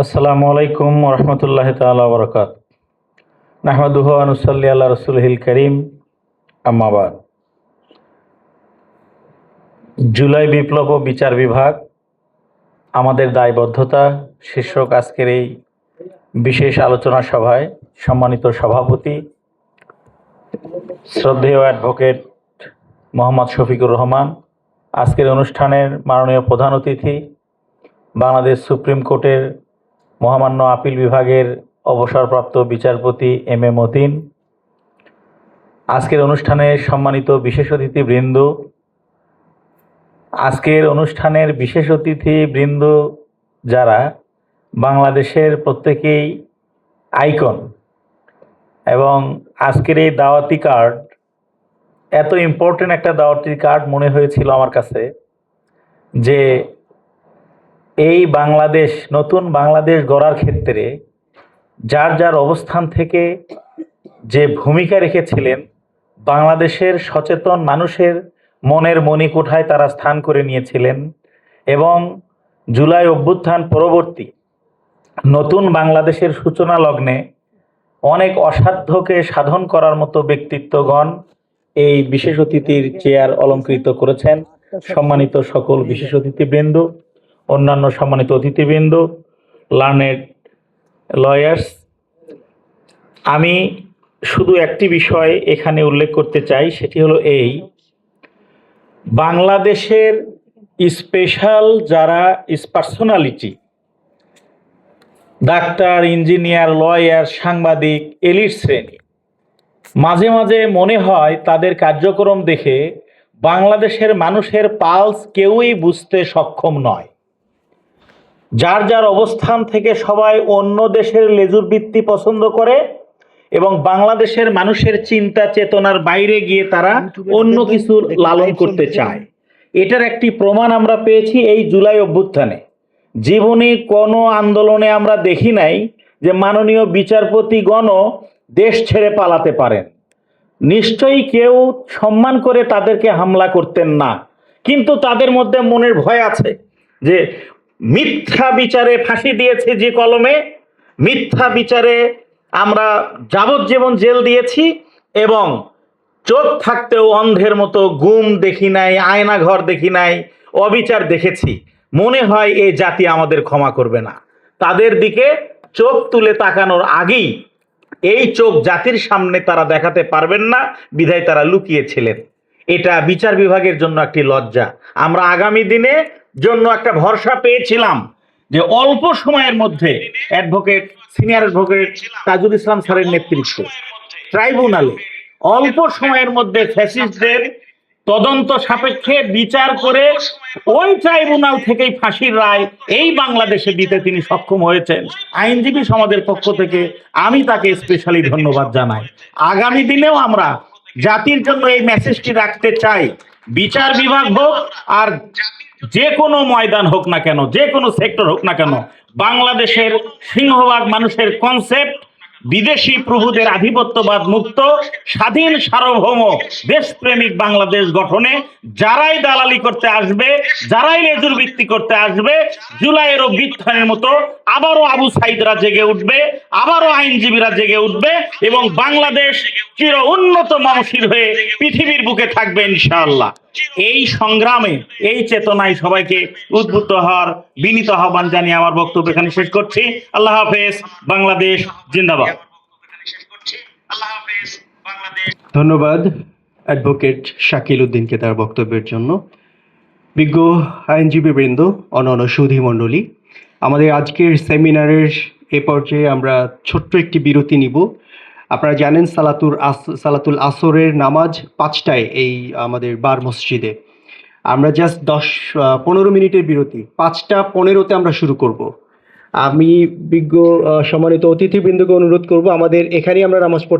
আসসালামু আলাইকুম ওরহমতুল্লাহ তাআলা বরকাত। নাহমাদুহু ওয়া নুসাল্লি আলা রাসূলিহিল কারীম, আম্মা বাদ। জুলাই বিপ্লব ও বিচার বিভাগ, আমাদের দায়বদ্ধতা শীর্ষক আজকের এই বিশেষ আলোচনা সভায় সম্মানিত সভাপতি শ্রদ্ধেয় অ্যাডভোকেট মোহাম্মদ শফিকুর রহমান, আজকের অনুষ্ঠানের মাননীয় প্রধান অতিথি বাংলাদেশ সুপ্রিম কোর্টের মহামান্য আপিল বিভাগের অবসরপ্রাপ্ত বিচারপতি এম এ মতিন, আজকের অনুষ্ঠানের সম্মানিত বিশেষ অতিথিবৃন্দ, আজকের অনুষ্ঠানের বিশেষ অতিথিবৃন্দ যারা বাংলাদেশের প্রত্যেকেই আইকন, এবং আজকের এই দাওয়াতি কার্ড এত ইম্পর্টেন্ট একটা দাওয়াতি কার্ড মনে হয়েছিল আমার কাছে যে এই বাংলাদেশ, নতুন বাংলাদেশ গড়ার ক্ষেত্রে যার যার অবস্থান থেকে যে ভূমিকা রেখেছিলেন, বাংলাদেশের সচেতন মানুষের মনের মণিকোঠায় তারা স্থান করে নিয়েছিলেন, এবং জুলাই অভ্যুত্থান পরবর্তী নতুন বাংলাদেশের সূচনা লগ্নে অনেক অসাধ্যকে সাধন করার মতো ব্যক্তিত্বগণ এই বিশেষ অতিথির চেয়ার অলঙ্কৃত করেছেন। সম্মানিত সকল বিশেষ অতিথিবৃন্দ, অন্যান্য সম্মানিত অতিথিবৃন্দ, লার্নেড লয়ার্স, আমি শুধু একটি বিষয় এখানে উল্লেখ করতে চাই, সেটি হলো এই: বাংলাদেশের স্পেশাল যারা পার্সোনালিটি, ডাক্তার, ইঞ্জিনিয়ার, লয়ার, সাংবাদিক, এলিট শ্রেণী, মাঝে মাঝে মনে হয় তাদের কার্যক্রম দেখে বাংলাদেশের মানুষের পালস কেউই বুঝতে সক্ষম নয়। যার যার অবস্থান থেকে সবাই অন্য দেশের লেজুর বৃত্তি পছন্দ করে এবং বাংলাদেশের মানুষের চিন্তা চেতনার বাইরে গিয়ে তারা অন্য কিছু লালন করতে চায়। এটার একটি প্রমাণ আমরা পেয়েছি এই জুলাই অভ্যুত্থানে। জীবনে কোনো আন্দোলনে আমরা দেখি নাই যে মাননীয় বিচারপতিগণও দেশ ছেড়ে পালাতে পারেন। নিশ্চয়ই কেউ সম্মান করে তাদেরকে হামলা করতেন না, কিন্তু তাদের মধ্যে মনের ভয় আছে যে মিথ্যা বিচারে ফাঁসি দিয়েছে যে কলমে, মিথ্যা বিচারে আমরা যাবজ্জীবন জেল দিয়েছি এবং চোখ থাকতেও অন্ধের মতো গুম দেখি নাই, আয়নাঘর দেখি নাই, অবিচার দেখেছি। মনে হয় এই জাতি আমাদের ক্ষমা করবে না। তাদের দিকে চোখ তুলে তাকানোর আগেই এই চোখ জাতির সামনে তারা দেখাতে পারবেন না, বিধায় তারা লুকিয়েছিলেন। এটা বিচার বিভাগের জন্য একটি লজ্জা। আমরা আগামী দিনে জন্য একটা ভরসা পেয়েছিলাম যে অল্প সময়ের মধ্যে advocate, senior advocate Tajul Islam স্যারের নেতৃত্বে ট্রাইব্যুনালে অল্প সময়ের মধ্যে ফ্যাসিস্টদের তদন্ত সাপেক্ষে বিচার করে ওই ট্রাইব্যুনাল থেকেই ফাঁসির রায় এই বাংলাদেশে দিতে তিনি সক্ষম হয়েছেন। আইনজীবী সমাজের পক্ষ থেকে আমি তাকে স্পেশালি ধন্যবাদ জানাই। আগামী দিনেও আমরা জাতির জন্য এই মেসেজটি রাখতে চাই, বিচার বিভাগ হোক আর যে কোনো ময়দান হোক না কেন, যে কোনো সেক্টর হোক না কেন, বাংলাদেশের সিংহভাগ মানুষের কনসেপ্ট বিদেশি প্রভুদের আধিপত্যবাদ মুক্ত স্বাধীন সার্বভৌম দেশপ্রেমিক বাংলাদেশ গঠনে যারাই দালালি করতে আসবে, যারাই লেজুর ভিত্তি করতে আসবে, জুলাইয়ের অভ্যুত্থানের মতো আবারও আবু সাইদরা জেগে উঠবে, আবারও আইনজীবীরা জেগে উঠবে এবং বাংলাদেশ চির উন্নত মানসির হয়ে পৃথিবীর বুকে থাকবে ইনশাআল্লাহ। এই সংগ্রামে, এই চেতনায় সবাইকে উদ্বুদ্ধ হওয়ার বিনীত আহ্বান জানিয়ে আমার বক্তব্য এখানে শেষ করছি। আল্লাহ হাফেজ। বাংলাদেশ জিন্দাবাদ। ধন্যবাদ অ্যাডভোকেট শাকিল উদ্দিনকে তার বক্তব্যের জন্য। বিজ্ঞ আইনজীবীবৃন্দ, অন্যান্য সুধী মণ্ডলী, আমাদের আজকের সেমিনারের এ পর্যায়ে আমরা ছোট্ট একটি বিরতি নিব। আপনারা জানেন সালাতুল আসরের নামাজ 5টায় এই আমাদের বার মসজিদে। আমরা জাস্ট 10-15 মিনিটের বিরতি, 5টা 15-তে আমরা শুরু করব। আমি বিজ্ঞ সম্মানিত অতিথিবৃন্দকে অনুরোধ করব আমাদের এখানেই আমরা নামাজ পড়তে